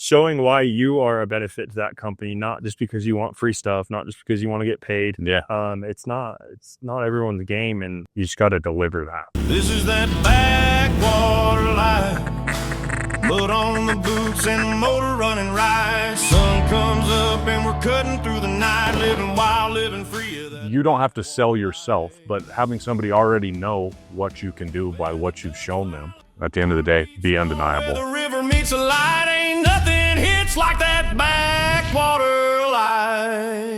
showing why you are a benefit to that company, not just because you want free stuff, not just because you want to get paid. Yeah. It's not everyone's game, and you just got to deliver that. This is that backwater life. Put on the boots and the motor running right. Sun comes up and we're cutting through the night, living wild, living free. You don't have to sell yourself, but having somebody already know what you can do by what you've shown them, at the end of the day, be undeniable. Where the river meets the light, ain't nothing hits like that backwater life.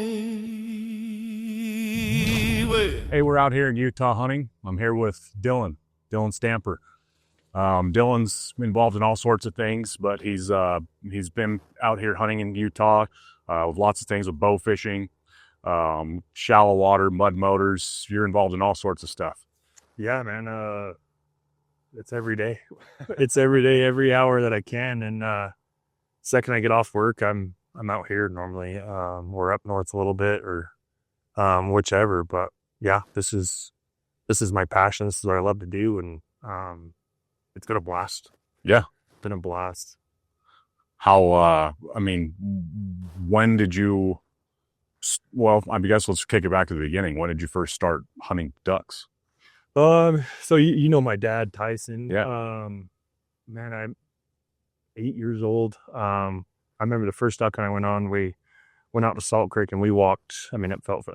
Hey, we're out here in Utah hunting. I'm here with Dylan Stamper. Dylan's involved in all sorts of things, but he's been out here hunting in Utah with lots of things, with bow fishing, shallow water, mud motors. You're involved in all sorts of stuff. Yeah, man. It's every day. It's every day, every hour that I can. And second I get off work, I'm out here normally. Or up north a little bit, or whichever. But yeah, this is my passion. This is what I love to do, and it's been a blast. Yeah, it's been a blast. How? I mean, when did you? Well, I guess let's kick it back to the beginning. When did you first start hunting ducks? So you know my dad, Tyson. Yeah. Man, I'm 8 years old. I remember the first duck hunt I went on, we went out to Salt Creek and we walked, I mean, it felt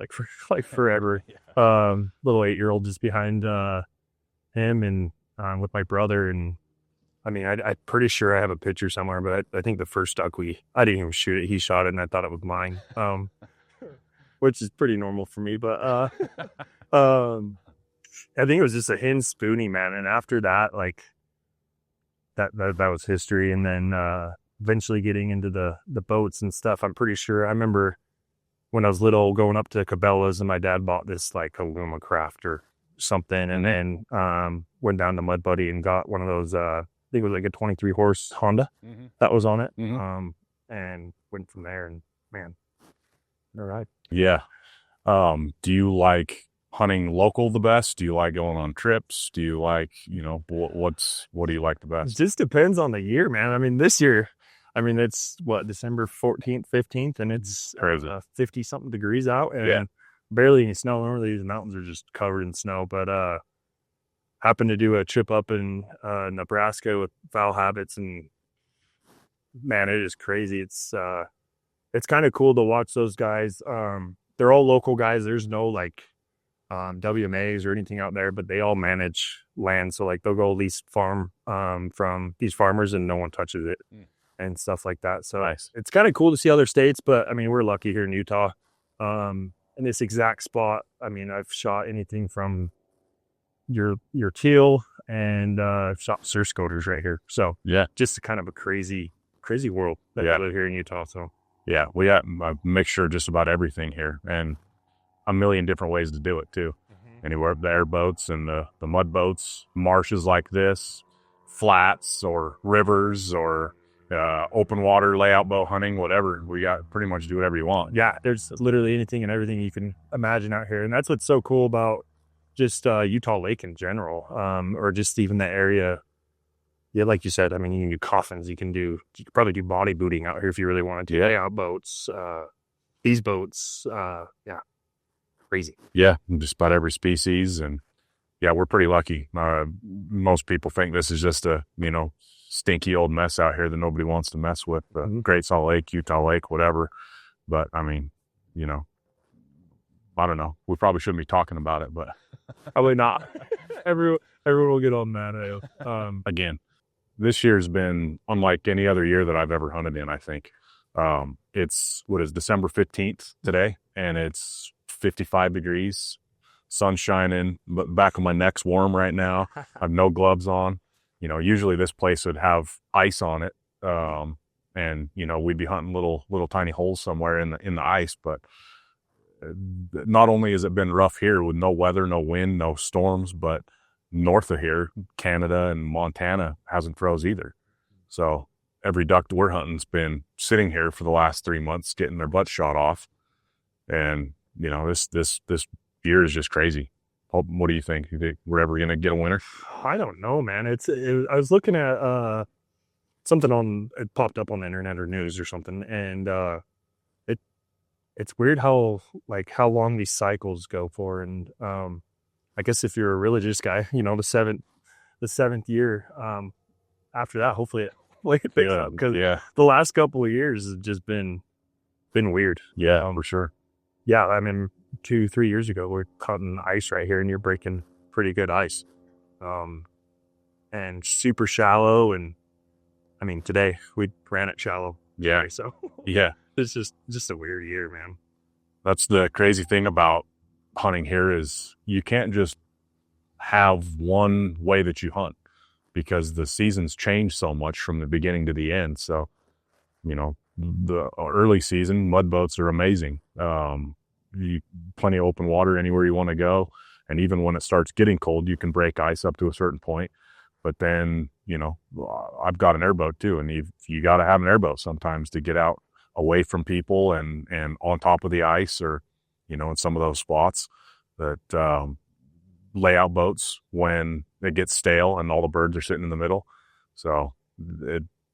like forever. Yeah. Little 8-year-old just behind him, and with my brother. And I mean, I'm pretty sure I have a picture somewhere, but I think the first duck I didn't even shoot it. He shot it and I thought it was mine. Which is pretty normal for me, but I think it was just a hen spoonie, man. And after that, like that was history. And then eventually getting into the boats and stuff. I'm pretty sure I remember when I was little going up to Cabela's, and my dad bought this like a Lumacraft or something, and then went down to Mud Buddy and got one of those I think it was like a 23 horse Honda that was on it. And went from there, and man, all right. Yeah. Do you like hunting local the best? Do you like going on trips? Do you like, what do you like the best? It just depends on the year, man. I mean, this year, it's December 14th, 15th, and it's 50 something degrees out, and barely any snow. Normally these mountains are just covered in snow, but happened to do a trip up in Nebraska with Fowl Habits, and man, it is crazy. It's kind of cool to watch those guys. They're all local guys. There's no like WMAs or anything out there, but they all manage land. So like they'll go lease farm from these farmers, and no one touches it and stuff like that. So nice. It's kind of cool to see other states, but I mean, we're lucky here in Utah. In this exact spot, I mean, I've shot anything from your teal, and I've shot surf scoters right here. So yeah, just kind of a crazy world that I live here in Utah. So yeah, we have a mixture of just about everything here, and a million different ways to do it too. Anywhere, the airboats and the mud boats, marshes like this, flats or rivers, or open water layout bow hunting, whatever. We got pretty much do whatever you want. Yeah, there's literally anything and everything you can imagine out here, and that's what's so cool about just Utah Lake in general, or just even the area. Yeah, like you said, I mean, you can do coffins. You could probably do body booting out here if you really wanted to. Layout boats, these boats, crazy. Yeah, just about every species, and yeah, we're pretty lucky. Most people think this is just a stinky old mess out here that nobody wants to mess with. Great Salt Lake, Utah Lake, whatever. But I mean, I don't know. We probably shouldn't be talking about it, but probably not. Everyone will get on that. Again, this year's been unlike any other year that I've ever hunted in. I think it's December 15th today, and it's 55 degrees, sun shining, but back of my neck's warm right now. I have no gloves on. Usually this place would have ice on it, and we'd be hunting little tiny holes somewhere in the ice. But not only has it been rough here with no weather, no wind, no storms, but north of here, Canada and Montana hasn't froze either. So every duck we're hunting's been sitting here for the last 3 months getting their butt shot off, and this year is just crazy. What do you think? You think we're ever gonna get a winner? I don't know, man. I was looking at something it popped up on the internet or news or something, and it's weird how long these cycles go for. And I guess if you're a religious guy, the seventh year, after that, hopefully it picks up, because the last couple of years has just been weird. For sure. Yeah, I mean, 2-3 years ago we're cutting ice right here, and you're breaking pretty good ice, and super shallow. And I mean, today we ran it shallow. Yeah. So it's just a weird year, man. That's the crazy thing about hunting here, is you can't just have one way that you hunt, because the seasons change so much from the beginning to the end. So, the early season mud boats are amazing. Plenty of open water anywhere you want to go. And even when it starts getting cold, you can break ice up to a certain point. But then, I've got an airboat too. And you got to have an airboat sometimes to get out away from people and on top of the ice, or, in some of those spots that layout boats when it gets stale and all the birds are sitting in the middle. So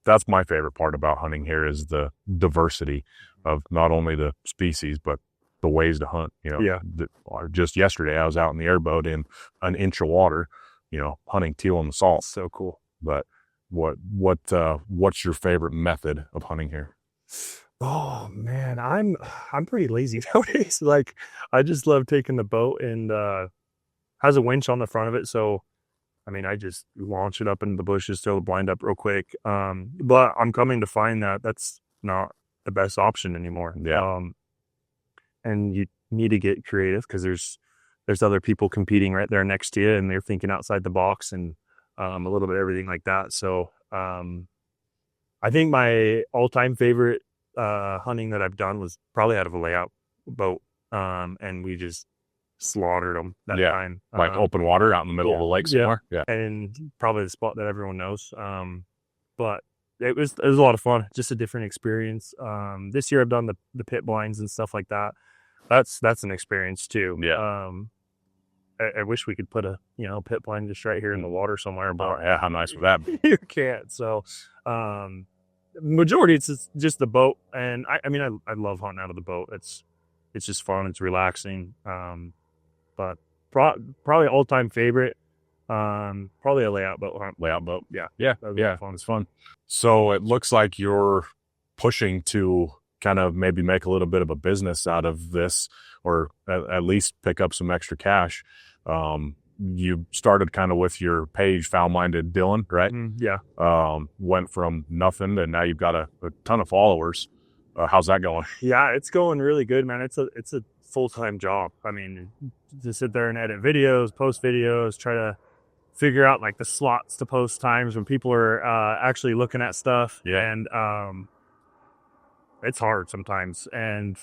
that's my favorite part about hunting here, is the diversity of not only the species, but the ways to hunt. Just yesterday I was out in the airboat in an inch of water, hunting teal in the salt. So cool. But what's your favorite method of hunting here? Oh man, I'm pretty lazy nowadays. Like, I just love taking the boat, and has a winch on the front of it. So, I mean, I just launch it up into the bushes, throw the blind up real quick. But I'm coming to find that that's not the best option anymore. Yeah. And you need to get creative, because there's other people competing right there next to you, and they're thinking outside the box, and a little bit of everything like that. So I think my all-time favorite hunting that I've done was probably out of a layout boat, and we just slaughtered them that time. Like open water out in the middle of the lake somewhere. Yeah. And probably the spot that everyone knows. But it was a lot of fun, just a different experience. This year I've done the pit blinds and stuff like that. That's an experience too. Yeah. I wish we could put a pit blind just right here in the water somewhere, but how nice would that be? You can't. So majority it's just the boat, and I mean I love hunting out of the boat. It's just fun, it's relaxing. But probably all-time favorite, probably a layout boat hunt. Layout boat. Yeah. Fun. It's fun. So it looks like you're pushing to kind of maybe make a little bit of a business out of this, or at least pick up some extra cash. You started kind of with your page, Foul-Minded Dylan, right? Yeah. Went from nothing, and now you've got a ton of followers. How's that going? Yeah, it's going really good, man. It's a full-time job. I mean, to sit there and edit videos, post videos, try to figure out like the slots to post times when people are actually looking at stuff. Yeah. And it's hard sometimes. And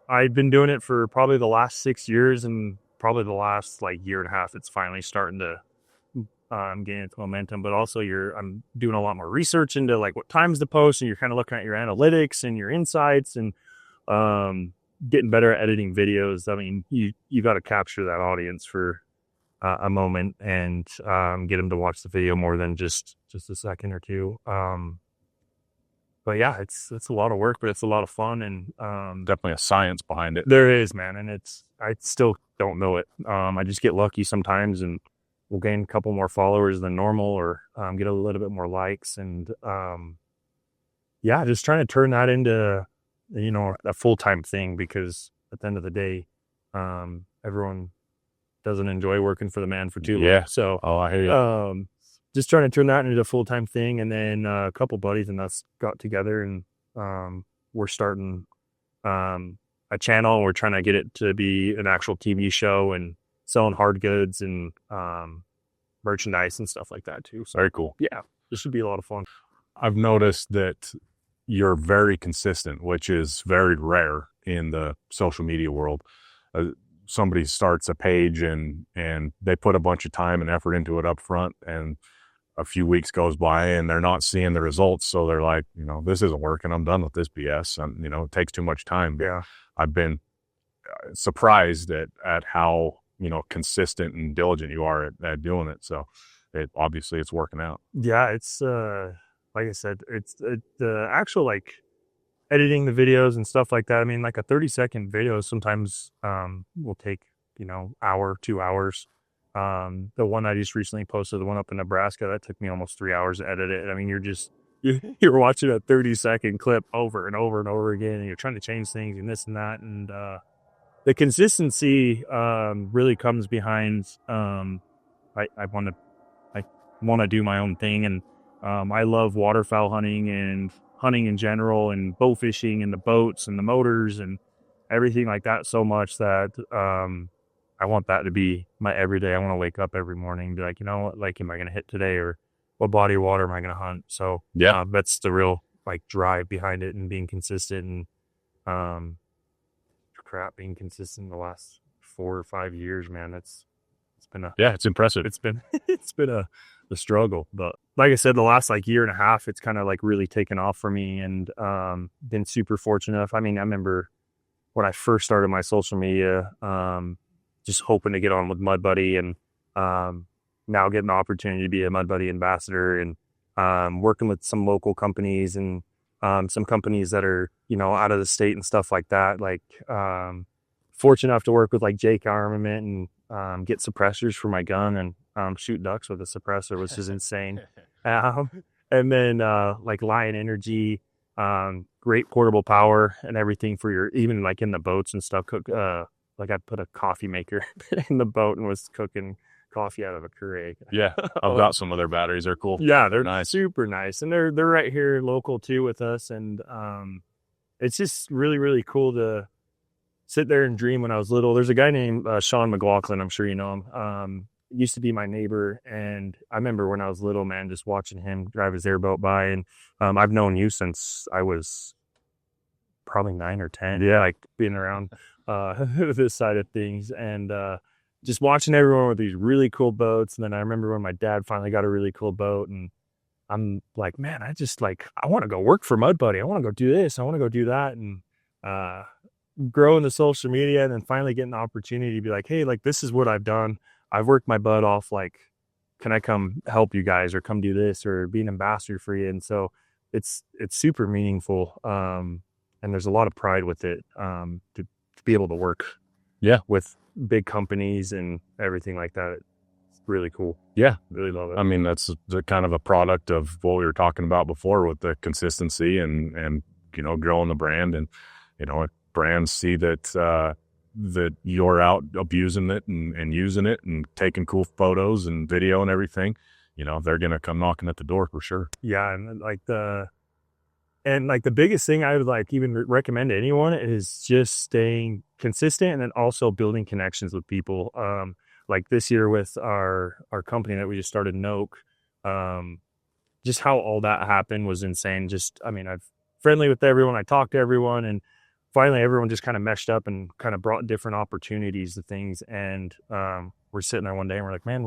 I've been doing it for probably the last 6 years, and probably the last year and a half, it's finally starting to gain its momentum. But also I'm doing a lot more research into what times to post, and you're kind of looking at your analytics and your insights, and getting better at editing videos. I mean, you got to capture that audience for a moment, and get them to watch the video more than just a second or two. But yeah, it's a lot of work, but it's a lot of fun, and definitely a science behind it. There is, man, and I still don't know it. I just get lucky sometimes, and we'll gain a couple more followers than normal, or get a little bit more likes, and just trying to turn that into a full-time thing, because at the end of the day, everyone doesn't enjoy working for the man for too long. Yeah. So I hear you. Just trying to turn that into a full-time thing. And then a couple buddies and us got together, and we're starting a channel. We're trying to get it to be an actual TV show, and selling hard goods and merchandise and stuff like that too. So very cool. Yeah, this should be a lot of fun. I've noticed that you're very consistent, which is very rare in the social media world. Somebody starts a page and they put a bunch of time and effort into it up front, and a few weeks goes by and they're not seeing the results. So they're like, this isn't working. I'm done with this BS. And, it takes too much time. Yeah. I've been surprised at how, consistent and diligent you are at doing it. So obviously it's working out. Yeah. It's, like I said, it's the actual like editing the videos and stuff like that. I mean, like a 30-second video sometimes will take, hour, 2 hours. The one I just recently posted, the one up in Nebraska, that took me almost 3 hours to edit it. I mean, you're watching a 30-second clip over and over and over again, and you're trying to change things and this and that. And the consistency really comes behind I want to do my own thing, and I love waterfowl hunting and hunting in general, and bow fishing and the boats and the motors and everything like that so much that I want that to be my everyday. I want to wake up every morning and be like, what lake am I going to hit today, or what body of water am I going to hunt? So that's the real like drive behind it, and being consistent, and being consistent the last 4 or 5 years, man. It's been it's impressive. It's been a struggle, but like I said, the last like year and a half, it's kind of like really taken off for me, and been super fortunate enough. I mean, I remember when I first started my social media, just hoping to get on with Mud Buddy, and now getting the opportunity to be a Mud Buddy ambassador, and working with some local companies, and some companies that are, out of the state and stuff like that. Like fortunate enough to work with like Jake Armament, and get suppressors for my gun, and shoot ducks with a suppressor, which is insane. And then like Lion Energy, great portable power and everything for your, even like in the boats and stuff. Like I put a coffee maker in the boat and was cooking coffee out of a Keurig. Yeah, I've got some of their batteries. They're cool. Yeah, they're nice. Super nice, and they're right here local too with us. And it's just really, really cool to sit there and dream. When I was little, there's a guy named Sean McLaughlin. I'm sure you know him. Used to be my neighbor, and I remember when I was little, man, just watching him drive his airboat by. And I've known you since I was probably 9 or 10. Yeah, like being around this side of things, and just watching everyone with these really cool boats. And then I remember when my dad finally got a really cool boat, and I'm like, man, I want to go work for Mud Buddy. I want to go do this. I want to go do that. And growing the social media, and then finally getting the opportunity to be like, hey, like, this is what I've done. I've worked my butt off. Like, can I come help you guys, or come do this, or be an ambassador for you? And so it's super meaningful. And there's a lot of pride with it, to be able to work with big companies and everything like that. It's really cool. Yeah, really love it. I mean, that's the kind of a product of what we were talking about before, with the consistency and growing the brand. And brands see that that you're out abusing it and using it and taking cool photos and video and everything, they're gonna come knocking at the door for sure. Yeah, and the biggest thing I would like even recommend to anyone is just staying consistent, and then also building connections with people. Like this year with our company that we just started, Nok, just how all that happened was insane. I'm friendly with everyone. I talked to everyone, and finally everyone just kind of meshed up and kind of brought different opportunities to things. And we're sitting there one day and we're like, man,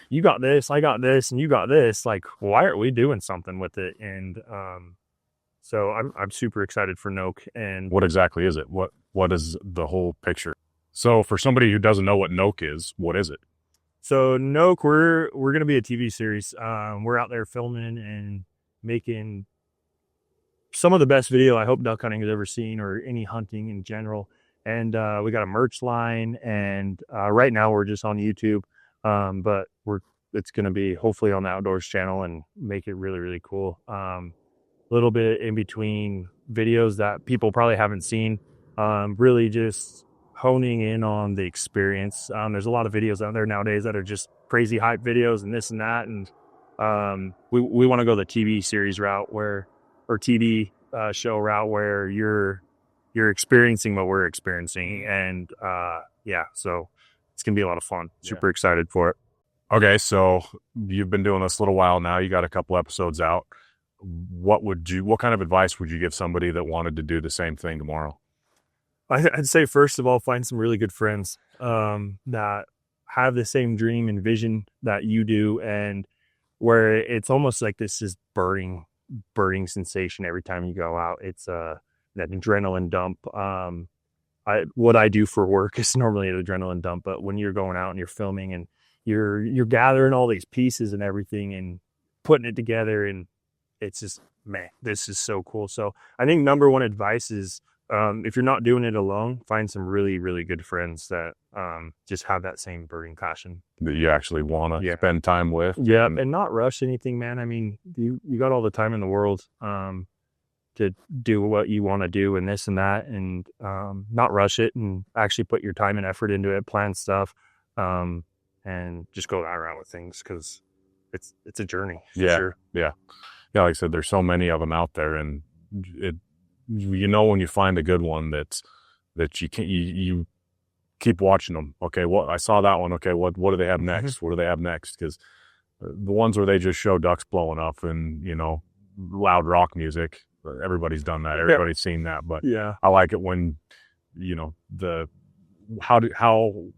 you got this, I got this, and you got this. Like, why aren't we doing something with it? And so I'm super excited for Nok. And what exactly is it? What is the whole picture? So for somebody who doesn't know what Nok is, what is it? So Nok, we're going to be a TV series. We're out there filming and making some of the best video I hope duck hunting has ever seen, or any hunting in general. And we got a merch line, and right now we're just on YouTube, but it's going to be hopefully on the Outdoors channel, and make it really, really cool. Little bit in between videos that people probably haven't seen, really just honing in on the experience. There's a lot of videos out there nowadays that are just crazy hype videos and this and that, and we want to go the TV series route, or TV show route, where you're experiencing what we're experiencing. And so it's gonna be a lot of fun. Super excited for it. Okay, so you've been doing this a little while now. You got a couple episodes out. What kind of advice would you give somebody that wanted to do the same thing tomorrow? I'd say, first of all, find some really good friends that have the same dream and vision that you do, and where it's almost like this is burning sensation every time you go out. It's that adrenaline dump. What I do for work is normally an adrenaline dump, but when you're going out and you're filming and you're gathering all these pieces and everything and putting it together, and it's just, man, this is so cool. So I think number one advice is, if you're not doing it alone, find some really, really good friends that just have that same burning passion that you actually want to spend time with. Yeah, and not rush anything, man. I mean, you got all the time in the world to do what you want to do and this and that, and not rush it, and actually put your time and effort into it, plan stuff, and just go that route with things, because it's a journey. Sure. Yeah. Like I said, there's so many of them out there, and when you find a good one that you keep watching them. Okay, I saw that one. Okay, what do they have next? What do they have next? Because the ones where they just show ducks blowing up and loud rock music, everybody's done that. Everybody's seen that. But I like it when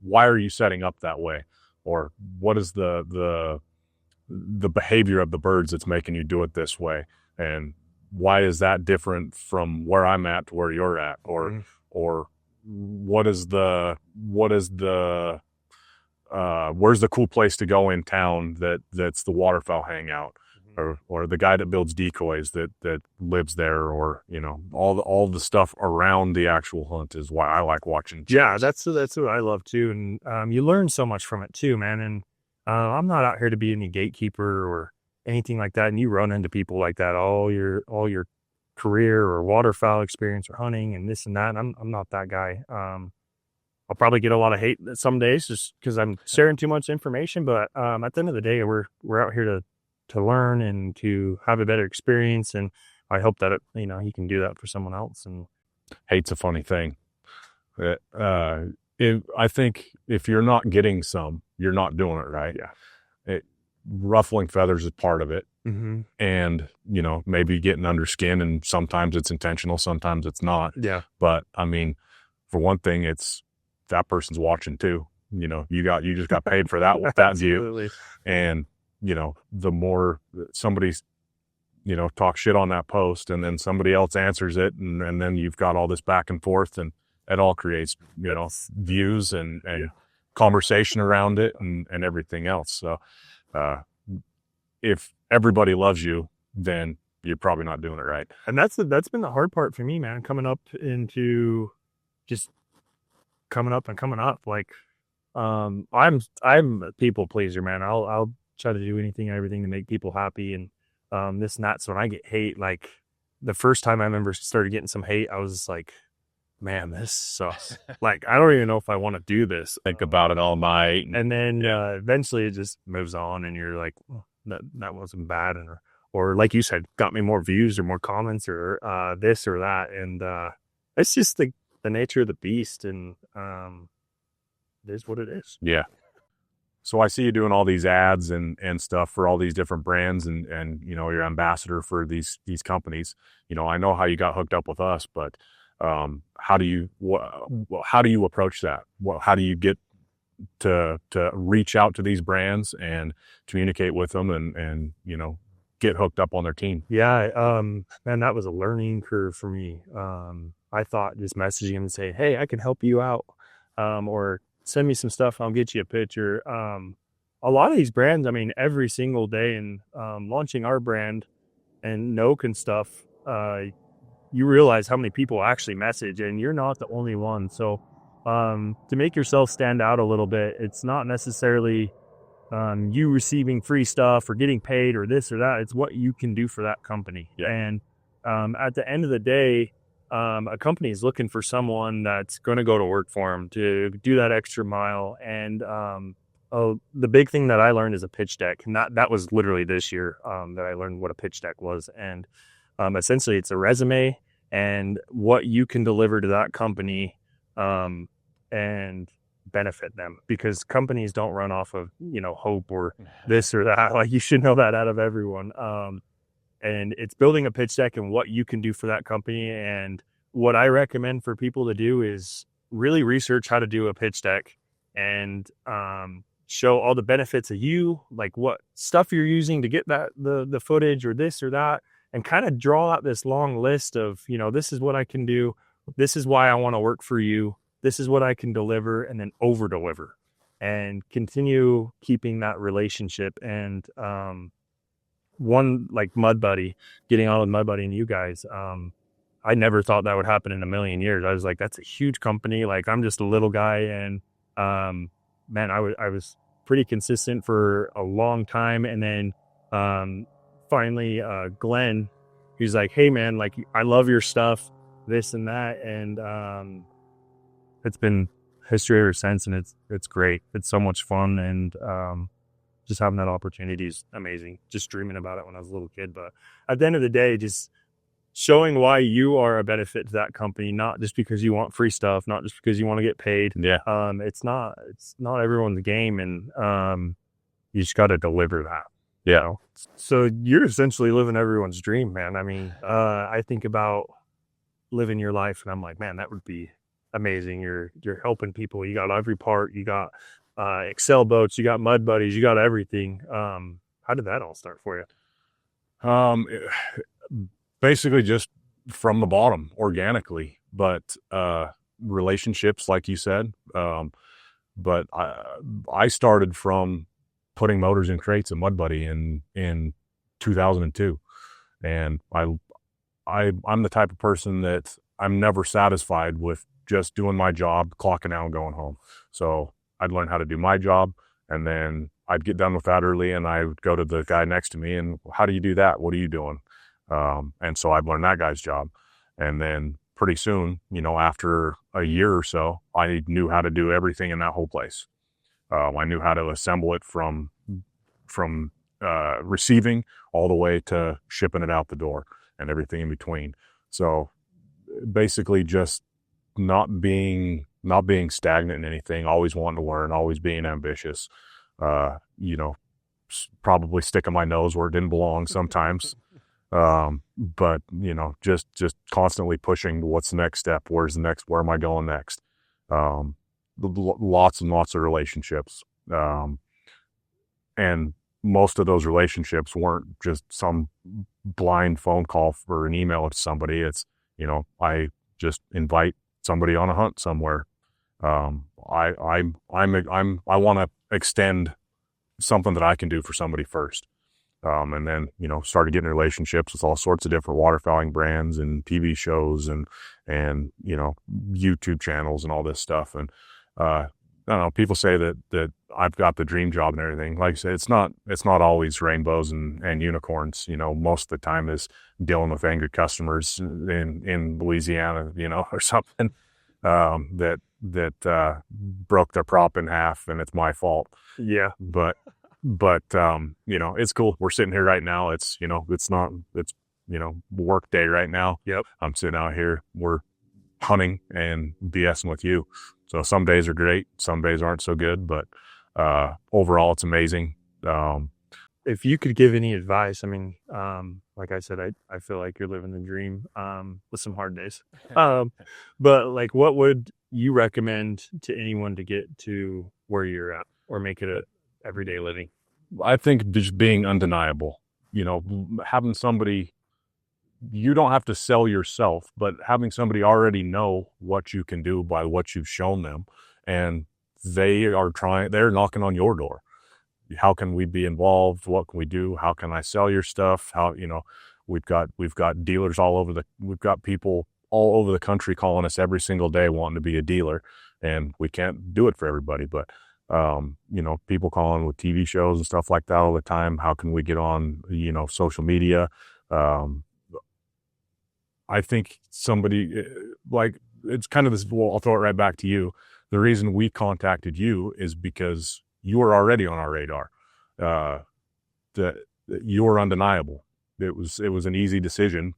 why are you setting up that way, or what is the behavior of the birds that's making you do it this way, and why is that different from where I'm at to where you're at, or where's the cool place to go in town that's the waterfowl hangout, or the guy that builds decoys that lives there, or all the stuff around the actual hunt is why I like watching. Yeah, that's what I love too, and you learn so much from it too, man. And I'm not out here to be any gatekeeper or anything like that, and you run into people like that all your career, or waterfowl experience, or hunting and this and that, and I'm not that guy. I'll probably get a lot of hate some days just because I'm sharing too much information, but at the end of the day, we're out here to learn and to have a better experience, and I hope that you can do that for someone else. And hate's a funny thing. I think if you're not getting some, you're not doing it right. Ruffling feathers is part of it. And maybe getting under skin, and sometimes it's intentional, sometimes it's not. But I mean, for one thing, it's that person's watching too. You just got paid for that view. And the more somebody's talk shit on that post, and then somebody else answers it, and then you've got all this back and forth, and it all creates views and conversation around it, and everything else. So if everybody loves you, then you're probably not doing it right. And that's been the hard part for me, man, coming up. Like, I'm a people pleaser, man. I'll try to do anything and everything to make people happy, and this and that. So when I get hate, like the first time I remember started getting some hate, I was just like, man, this sucks. Like, I don't even know if I want to do this. Think about it all night. And then eventually it just moves on, and you're like, oh, that wasn't bad. And or like you said, got me more views or more comments, or this or that. And it's just the nature of the beast, and it is what it is. Yeah. So I see you doing all these ads and stuff for all these different brands, and you're ambassador for these companies. I know how you got hooked up with us, but how do you approach that? How do you get to reach out to these brands and communicate with them, and get hooked up on their team? Man, that was a learning curve for me. I thought just messaging them and say, hey, I can help you out, or send me some stuff, I'll get you a picture. A lot of these brands, I mean, every single day, and launching our brand and Nok and stuff, you realize how many people actually message, and you're not the only one. So to make yourself stand out a little bit, it's not necessarily you receiving free stuff or getting paid or this or that. It's what you can do for that company. And at the end of the day, a company is looking for someone that's going to go to work for them, to do that extra mile. And the big thing that I learned is a pitch deck, and that was literally this year that I learned what a pitch deck was. And essentially it's a resume and what you can deliver to that company and benefit them, because companies don't run off of hope or this or that. Like, you should know that out of everyone. And it's building a pitch deck and what you can do for that company. And what I recommend for people to do is really research how to do a pitch deck, and show all the benefits of you, like what stuff you're using to get that the footage or this or that, and kind of draw out this long list of, this is what I can do, this is why I want to work for you, this is what I can deliver, and then over deliver, and continue keeping that relationship. And one like Mud Buddy, getting on with Mud Buddy and you guys, I never thought that would happen in a million years. I was like, that's a huge company. Like, I'm just a little guy, and man, I was pretty consistent for a long time, and then finally Glenn, he's like, hey man, like, I love your stuff, this and that, and it's been history ever since, and it's great. It's so much fun, and just having that opportunity is amazing. Just dreaming about it when I was a little kid. But at the end of the day, just showing why you are a benefit to that company, not just because you want free stuff, not just because you want to get paid. Yeah. It's not everyone's game, and you just got to deliver that. Yeah. You know? So you're essentially living everyone's dream, man. I mean, I think about living your life, and I'm like, man, that would be amazing. You're helping people. You got every part. You got Excel boats, you got Mud Buddies, you got everything. How did that all start for you? Basically just from the bottom, organically, but relationships, like you said. But I started from putting motors in crates at Mud Buddy in 2002, and I'm the type of person that I'm never satisfied with just doing my job, clocking out and going home. So I'd learn how to do my job, and then I'd get done with that early, and I would go to the guy next to me and, how do you do that? What are you doing? And so I'd learn that guy's job. And then pretty soon, after a year or so, I knew how to do everything in that whole place. I knew how to assemble it from receiving all the way to shipping it out the door and everything in between. So basically just not being stagnant in anything, always wanting to learn, always being ambitious, probably sticking my nose where it didn't belong sometimes. But just constantly pushing what's the next step, where am I going next? Lots and lots of relationships. And most of those relationships weren't just some blind phone call or an email to somebody. It's, I just invite somebody on a hunt somewhere. I want to extend something that I can do for somebody first. And then, started getting relationships with all sorts of different waterfowling brands and TV shows and YouTube channels and all this stuff. And, I don't know, people say that I've got the dream job and everything. Like I said, it's not always rainbows and unicorns. Most of the time is dealing with angry customers in Louisiana, or something, that broke their prop in half, and it's my fault. Yeah. But it's cool. We're sitting here right now. It's work day right now. Yep. I'm sitting out here. We're hunting and BSing with you. So some days are great, some days aren't so good, but overall it's amazing. If you could give any advice, I mean, like I said, I feel like you're living the dream with some hard days. But like, what would you recommend to anyone to get to where you're at, or make it a everyday living? I think just being undeniable, having somebody, you don't have to sell yourself, but having somebody already know what you can do by what you've shown them, and they're knocking on your door. How can we be involved? What can we do? How can I sell your stuff? How, we've got dealers we've got people all over the country calling us every single day wanting to be a dealer, and we can't do it for everybody, but people calling with TV shows and stuff like that all the time. How can we get on, social media? I think somebody, like, it's kind of this, well, I'll throw it right back to you. The reason we contacted you is because you were already on our radar. That you were undeniable. It was an easy decision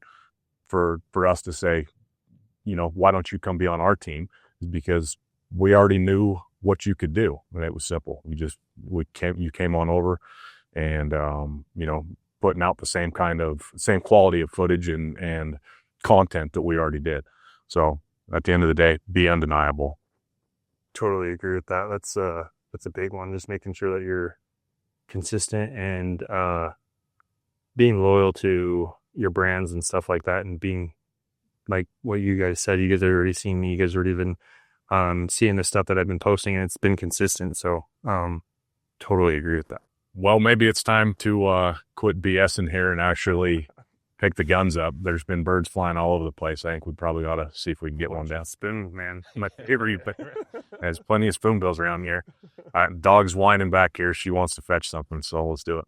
for us to say, why don't you come be on our team? Is because we already knew what you could do, and it was simple. You came on over, and putting out the same quality of footage and content that we already did. So at the end of the day, be undeniable. Totally agree with that. That's a big one. Just making sure that you're consistent and being loyal to your brands and stuff like that, and being like what you guys said. You guys have already seen me. You guys already been seeing the stuff that I've been posting, and it's been consistent. So totally agree with that. Well, maybe it's time to quit BSing here and actually pick the guns up. There's been birds flying all over the place. I think we probably ought to see if we can get one down. Spoon, man. My favorite. There's plenty of spoonbills around here. Dog's whining back here. She wants to fetch something, so let's do it.